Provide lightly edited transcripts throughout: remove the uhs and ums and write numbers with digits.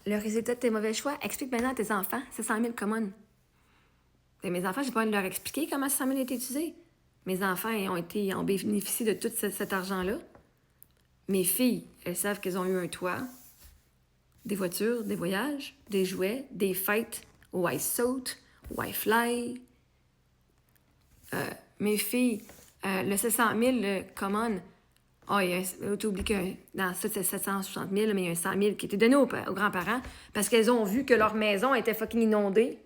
le résultat de tes mauvais choix. Explique maintenant à tes enfants. C'est 100 000 common. Et mes enfants, j'ai pas envie de leur expliquer comment 100 000 a été utilisé. Mes enfants ont bénéficié de tout cet argent-là. Mes filles, elles savent qu'elles ont eu un toit, des voitures, des voyages, des jouets, des fêtes au iSoat, au iFly. Mes filles, le 700 000, common, tu oublies que dans ça, c'est 760 000, mais il y a un 100 000 qui était donné aux grands-parents parce qu'elles ont vu que leur maison était fucking inondée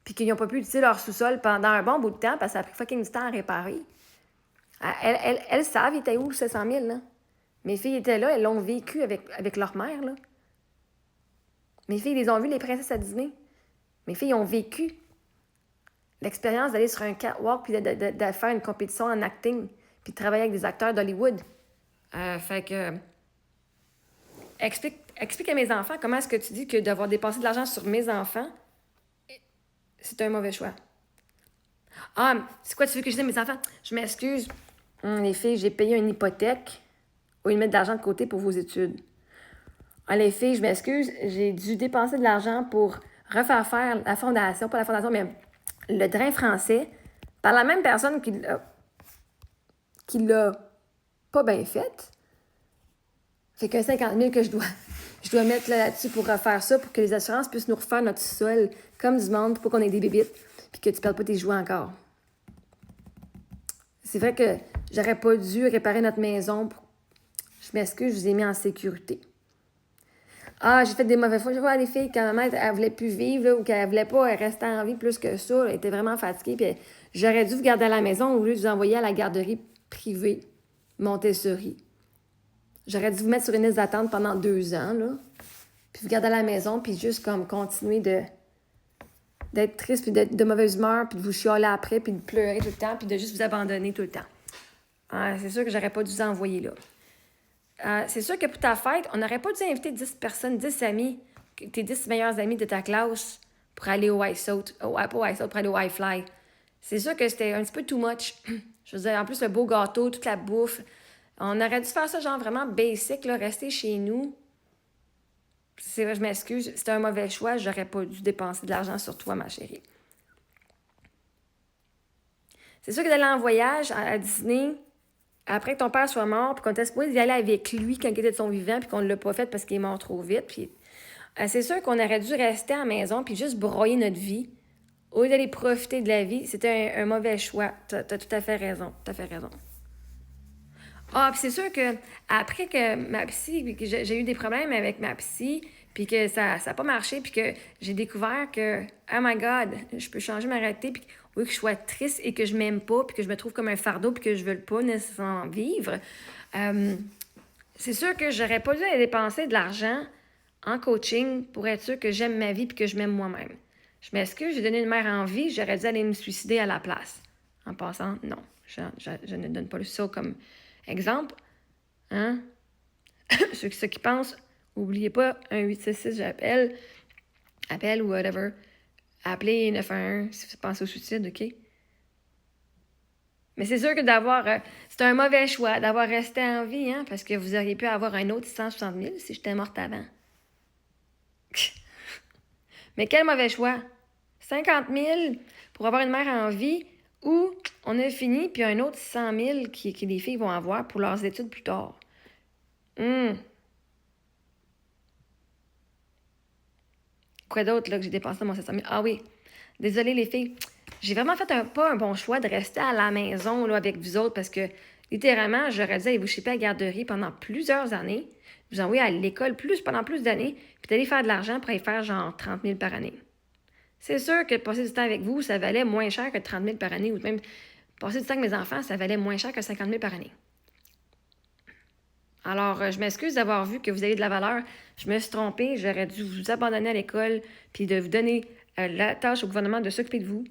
puis qu'ils n'ont pas pu utiliser leur sous-sol pendant un bon bout de temps parce que ça a pris fucking du temps à réparer. Elles savent, ils étaient où, le 700 000, là? Mes filles étaient là, elles l'ont vécu avec leur mère, là. Mes filles, les ont vues, les princesses à Disney. Mes filles ont vécu l'expérience d'aller sur un catwalk puis de faire une compétition en acting puis de travailler avec des acteurs d'Hollywood. Fait que... Explique à mes enfants comment est-ce que tu dis que d'avoir dépensé de l'argent sur mes enfants, c'est un mauvais choix. Ah, c'est quoi tu veux que je dise à mes enfants? Je m'excuse. Les filles, j'ai payé une hypothèque au lieu de mettre de l'argent de côté pour vos études. Ah, les filles, je m'excuse, j'ai dû dépenser de l'argent pour refaire faire la fondation, pas la fondation, mais le drain français, par la même personne qui l'a pas bien fait. Fait que 50 000 que je dois mettre là-dessus pour refaire ça, pour que les assurances puissent nous refaire notre sol comme du monde, pour qu'on ait des bébites, puis que tu perdes pas tes jouets encore. C'est vrai que j'aurais pas dû réparer notre maison. Je m'excuse, je vous ai mis en sécurité. Ah, j'ai fait des mauvais choix. Je vois les filles, quand ma mère, elle voulait plus vivre, là, ou qu'elle voulait pas rester en vie plus que ça, elle était vraiment fatiguée, puis j'aurais dû vous garder à la maison au lieu de vous envoyer à la garderie privée Montessori. J'aurais dû vous mettre sur une liste d'attente pendant 2 ans, là, puis vous garder à la maison, puis juste comme continuer d'être triste, puis d'être de mauvaise humeur, puis de vous chialer après, puis de pleurer tout le temps, puis de juste vous abandonner tout le temps. Ah, c'est sûr que j'aurais pas dû vous envoyer là. C'est sûr que pour ta fête, on n'aurait pas dû inviter 10 personnes, 10 amis, tes 10 meilleurs amis de ta classe pour aller au iSoat, pas au iSoat, pour aller au iFly. C'est sûr que c'était un petit peu too much. Je veux dire, en plus, le beau gâteau, toute la bouffe. On aurait dû faire ça genre vraiment basic, là, rester chez nous. C'est vrai, je m'excuse, c'était un mauvais choix, j'aurais pas dû dépenser de l'argent sur toi, ma chérie. C'est sûr que d'aller en voyage à Disney, après que ton père soit mort, puis qu'on était supposé y aller avec lui quand il était de son vivant, puis qu'on ne l'a pas fait parce qu'il est mort trop vite, puis c'est sûr qu'on aurait dû rester à la maison puis juste broyer notre vie. Au lieu d'aller profiter de la vie, c'était un mauvais choix. T'as tout à fait raison. Tout à fait raison. Ah, puis c'est sûr que après que ma psy, que j'ai eu des problèmes avec ma psy, puis que ça n'a pas marché, puis que j'ai découvert que, oh my God, je peux changer ma réalité, puis oui, que je sois triste et que je m'aime pas, puis que je me trouve comme un fardeau, puis que je veux pas nécessairement vivre, c'est sûr que j'aurais pas dû aller dépenser de l'argent en coaching pour être sûr que j'aime ma vie puis que je m'aime moi-même. Je m'excuse, j'ai donné une mère en vie, j'aurais dû aller me suicider à la place. En passant, non, je ne donne pas ça comme exemple. Hein? Ceux qui pensent, n'oubliez pas, 1-866, j'appelle, appelle ou whatever. Appelez 911 si vous pensez au suicide, OK? Mais c'est sûr que c'est un mauvais choix d'avoir resté en vie, hein, parce que vous auriez pu avoir un autre 160 000 si j'étais morte avant. Mais quel mauvais choix! 50 000 pour avoir une mère en vie ou on a fini, puis un autre 100 000 que les filles vont avoir pour leurs études plus tard. Quoi d'autre là, que j'ai dépensé mon 700 000? Ah oui, désolée les filles. J'ai vraiment fait pas un bon choix de rester à la maison là, avec vous autres parce que littéralement, j'aurais dû aller vous shipper à la garderie pendant plusieurs années, vous envoyer à l'école pendant plus d'années, puis d'aller faire de l'argent pour aller faire genre 30 000 par année. C'est sûr que passer du temps avec vous, ça valait moins cher que 30 000 par année, ou même passer du temps avec mes enfants, ça valait moins cher que 50 000 par année. Alors, je m'excuse d'avoir vu que vous avez de la valeur. Je me suis trompée. J'aurais dû vous abandonner à l'école, puis de vous donner la tâche au gouvernement de s'occuper de vous,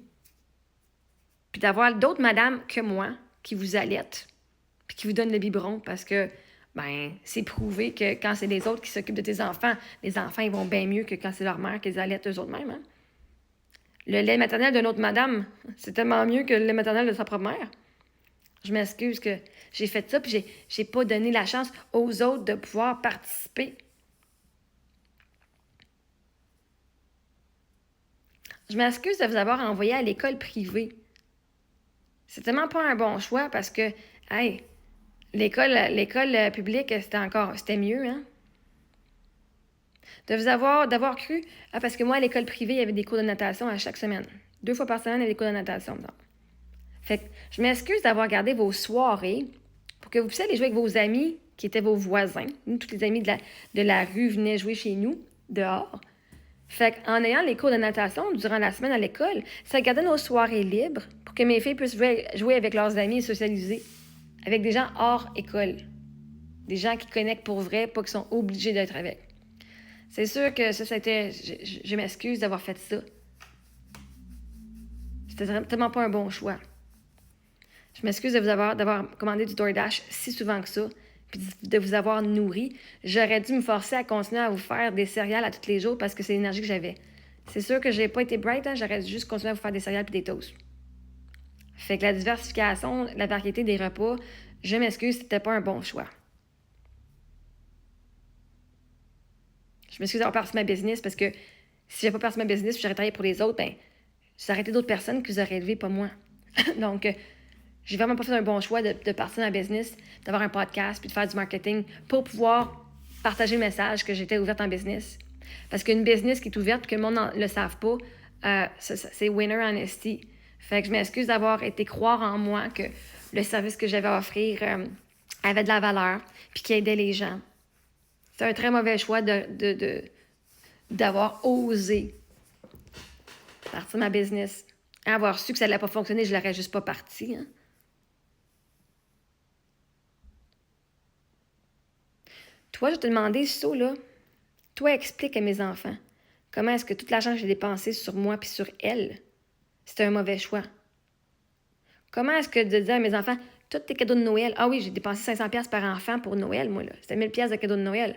puis d'avoir d'autres madames que moi qui vous allaitent, puis qui vous donnent le biberon, parce que, c'est prouvé que quand c'est les autres qui s'occupent de tes enfants, les enfants, ils vont bien mieux que quand c'est leur mère qui les allaitent eux-mêmes, hein? Le lait maternel d'une autre madame, c'est tellement mieux que le lait maternel de sa propre mère. Je m'excuse que j'ai fait ça, puis j'ai pas donné la chance aux autres de pouvoir participer. Je m'excuse de vous avoir envoyé à l'école privée. C'est tellement pas un bon choix parce que, hey, l'école publique, c'était mieux, hein? D'avoir cru, parce que moi, à l'école privée, il y avait des cours de natation à chaque semaine. 2 fois par semaine, il y avait des cours de natation. Donc. Fait que je m'excuse d'avoir gardé vos soirées pour que vous puissiez aller jouer avec vos amis qui étaient vos voisins. Nous, tous les amis de la rue venaient jouer chez nous, dehors. Fait qu'en ayant les cours de natation durant la semaine à l'école, ça gardait nos soirées libres pour que mes filles puissent jouer avec leurs amis et socialiser avec des gens hors école. Des gens qui connectent pour vrai, pas qui sont obligés d'être avec. C'est sûr que ça, c'était... Je m'excuse d'avoir fait ça. C'était tellement pas un bon choix. Je m'excuse d'avoir commandé du DoorDash si souvent que ça, puis de vous avoir nourri. J'aurais dû me forcer à continuer à vous faire des céréales à tous les jours parce que c'est l'énergie que j'avais. C'est sûr que j'ai pas été bright, hein, j'aurais dû juste continuer à vous faire des céréales et des toasts. Fait que la diversification, la variété des repas, je m'excuse, c'était pas un bon choix. Je m'excuse d'avoir perdu ma business parce que si j'avais pas perdu ma business puis j'aurais travaillé pour les autres, ben, ça aurait été d'autres personnes qui vous auraient élevé, pas moi. Donc, j'ai vraiment pas fait un bon choix de partir dans ma business, d'avoir un podcast puis de faire du marketing pour pouvoir partager le message que j'étais ouverte en business. Parce qu'une business qui est ouverte et que le monde ne le savent pas, c'est winner honesty. Fait que je m'excuse d'avoir été croire en moi que le service que j'avais à offrir avait de la valeur puis qui aidait les gens. C'est un très mauvais choix d'avoir osé partir ma business. Avoir su que ça n'allait pas fonctionner, je l'aurais juste pas parti. Hein? Toi, je te demandais ça, là. Toi, explique à mes enfants comment est-ce que tout l'argent que j'ai dépensé sur moi puis sur elle, c'était un mauvais choix. Comment est-ce que de dire à mes enfants, tous tes cadeaux de Noël, ah oui, j'ai dépensé 500$ par enfant pour Noël, moi, là. C'était 1000$ de cadeaux de Noël.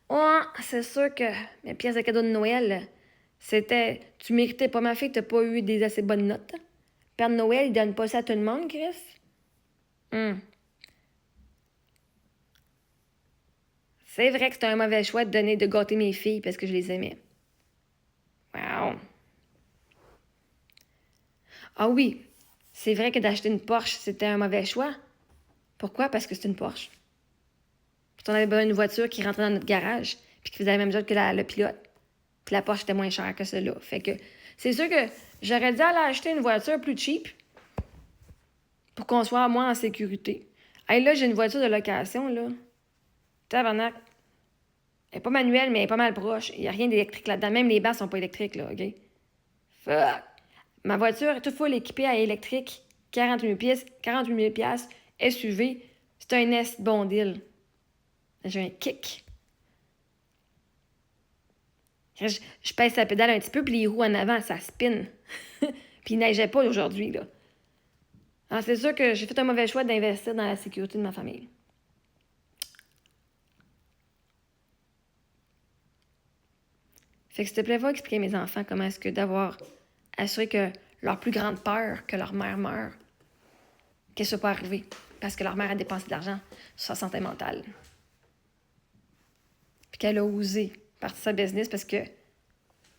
Oh, c'est sûr que mes pièces de cadeau de Noël, c'était... Tu méritais pas, ma fille, t'as pas eu des assez bonnes notes. Père Noël, il donne pas ça à tout le monde, Chris. C'est vrai que c'était un mauvais choix de gâter mes filles parce que je les aimais. Wow. Ah oui, c'est vrai que d'acheter une Porsche, c'était un mauvais choix. Pourquoi? Parce que c'est une Porsche. Puis on avait besoin d'une voiture qui rentrait dans notre garage puis qui faisait la même chose que le pilote. Puis la Porsche était moins chère que celle-là. Fait que c'est sûr que j'aurais dû aller acheter une voiture plus cheap pour qu'on soit moins en sécurité. Hey, là, j'ai une voiture de location, là. Tabarnak. Elle n'est pas manuelle, mais elle est pas mal proche. Il n'y a rien d'électrique là-dedans. Même les basses sont pas électriques, là, OK? Fuck! Ma voiture est toute full équipée à électrique. 48 000 piastres, SUV. C'est un est bon deal. J'ai un kick. Je pèse la pédale un petit peu, puis les roues en avant, ça spin. Puis il neigeait pas aujourd'hui, là. Alors, c'est sûr que j'ai fait un mauvais choix d'investir dans la sécurité de ma famille. Fait que s'il te plaît, va expliquer à mes enfants comment est-ce que d'avoir assuré que leur plus grande peur, que leur mère meure, qu'elle ne soit pas arrivée. Parce que leur mère a dépensé de l'argent sur sa santé mentale. Puis qu'elle a osé partir de sa business parce que...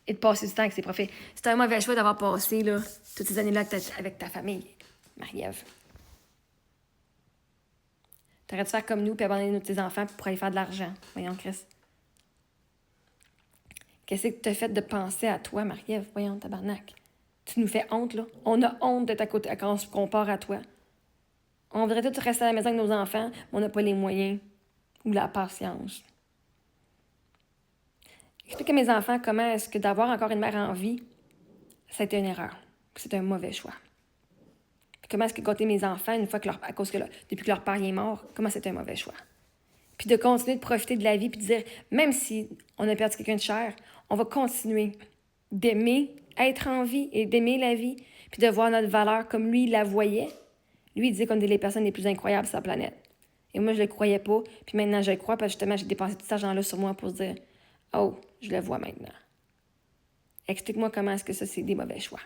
et de passer du temps avec ses profits. C'était un mauvais choix d'avoir passé là, toutes ces années-là avec ta famille, Marie-Ève. T'aurais dû faire comme nous puis abandonner tes enfants pour aller faire de l'argent. Voyons, Chris. Qu'est-ce que t'as fait de penser à toi, Marie-Ève? Voyons, tabarnak. Tu nous fais honte, là. On a honte d'être à côté quand on se compare à toi. On voudrait tous rester à la maison avec nos enfants, mais on n'a pas les moyens ou la patience. Explique à mes enfants comment est-ce que d'avoir encore une mère en vie, ça a été une erreur. C'est un mauvais choix. Puis comment est-ce que gâter mes enfants une fois que depuis que leur père est mort, comment c'est un mauvais choix. Puis de continuer de profiter de la vie puis de dire, même si on a perdu quelqu'un de cher, on va continuer d'aimer être en vie et d'aimer la vie, puis de voir notre valeur comme lui, il la voyait. Lui, il disait qu'on était les personnes les plus incroyables sur la planète. Et moi, je le croyais pas. Puis maintenant, je le crois parce que justement, j'ai dépensé tout cet argent-là sur moi pour se dire, oh, je le vois maintenant. Explique-moi comment est-ce que ça, c'est des mauvais choix.